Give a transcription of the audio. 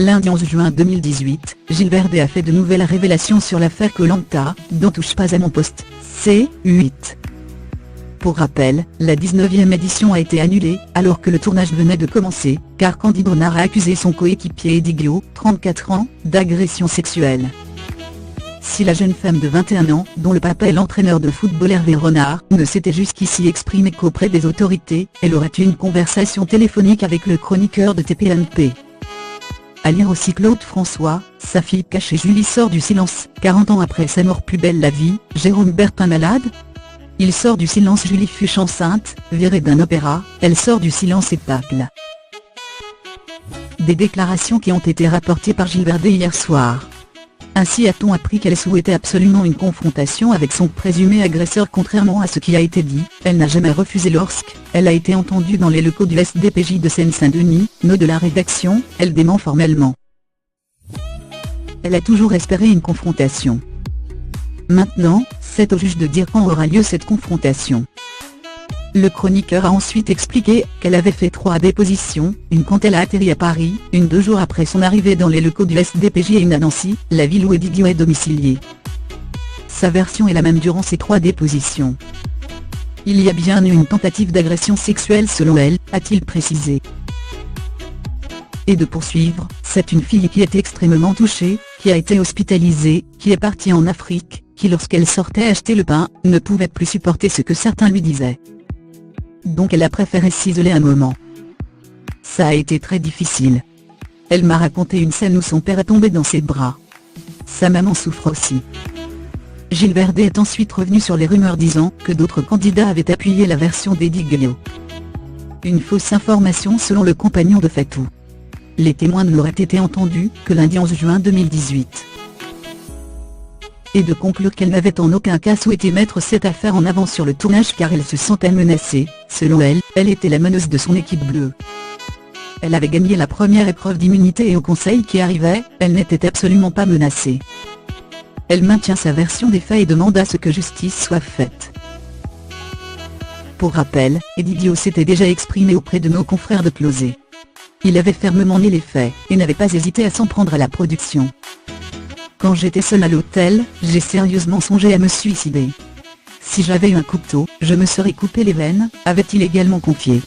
Lundi 11 juin 2018, Gilles Verdez a fait de nouvelles révélations sur l'affaire Koh Lanta, dont Touche pas à mon poste, C8. Pour rappel, la 19e édition a été annulée, alors que le tournage venait de commencer, car Candy Bronard a accusé son coéquipier Eddie Guiot, 34 ans, d'agression sexuelle. Si la jeune femme de 21 ans, dont le papa est l'entraîneur de football Hervé Renard, ne s'était jusqu'ici exprimée qu'auprès des autorités, elle aurait eu une conversation téléphonique avec le chroniqueur de TPMP. À lire aussi Claude François, sa fille cachée Julie sort du silence, 40 ans après sa mort plus belle la vie, Jérôme Bertin malade. Il sort du silence Julie Fuchs enceinte, virée d'un opéra, elle sort du silence et tacle. Des déclarations qui ont été rapportées par Gilles Verdez hier soir. Ainsi a-t-on appris qu'elle souhaitait absolument une confrontation avec son présumé agresseur. Contrairement à ce qui a été dit, elle n'a jamais refusé lorsqu'elle a été entendue dans les locaux du SDPJ de Seine-Saint-Denis, note de la rédaction, elle dément formellement. Elle a toujours espéré une confrontation. Maintenant, c'est au juge de dire quand aura lieu cette confrontation. Le chroniqueur a ensuite expliqué qu'elle avait fait 3 dépositions, une quand elle a atterri à Paris, une 2 jours après son arrivée dans les locaux du SDPJ et une à Nancy, la ville où Eddie Guiot est domicilié. Sa version est la même durant ces 3 dépositions. Il y a bien eu une tentative d'agression sexuelle selon elle, a-t-il précisé. Et de poursuivre, c'est une fille qui est extrêmement touchée, qui a été hospitalisée, qui est partie en Afrique, qui lorsqu'elle sortait acheter le pain, ne pouvait plus supporter ce que certains lui disaient. Donc elle a préféré s'isoler un moment. Ça a été très difficile. Elle m'a raconté une scène où son père est tombé dans ses bras. Sa maman souffre aussi. Gilles Verdez est ensuite revenu sur les rumeurs disant que d'autres candidats avaient appuyé la version d'Eddie Guiot. Une fausse information selon le compagnon de Fatou. Les témoins ne l'auraient été entendus que lundi 11 juin 2018. Et de conclure qu'elle n'avait en aucun cas souhaité mettre cette affaire en avant sur le tournage car elle se sentait menacée. Selon elle, elle était la meneuse de son équipe bleue. Elle avait gagné la première épreuve d'immunité et au conseil qui arrivait, elle n'était absolument pas menacée. Elle maintient sa version des faits et demande à ce que justice soit faite. Pour rappel, Eddie Guiot s'était déjà exprimé auprès de nos confrères de Closet. Il avait fermement nié les faits, et n'avait pas hésité à s'en prendre à la production. Quand j'étais seul à l'hôtel, j'ai sérieusement songé à me suicider. Si j'avais eu un couteau, je me serais coupé les veines, avait-il également confié.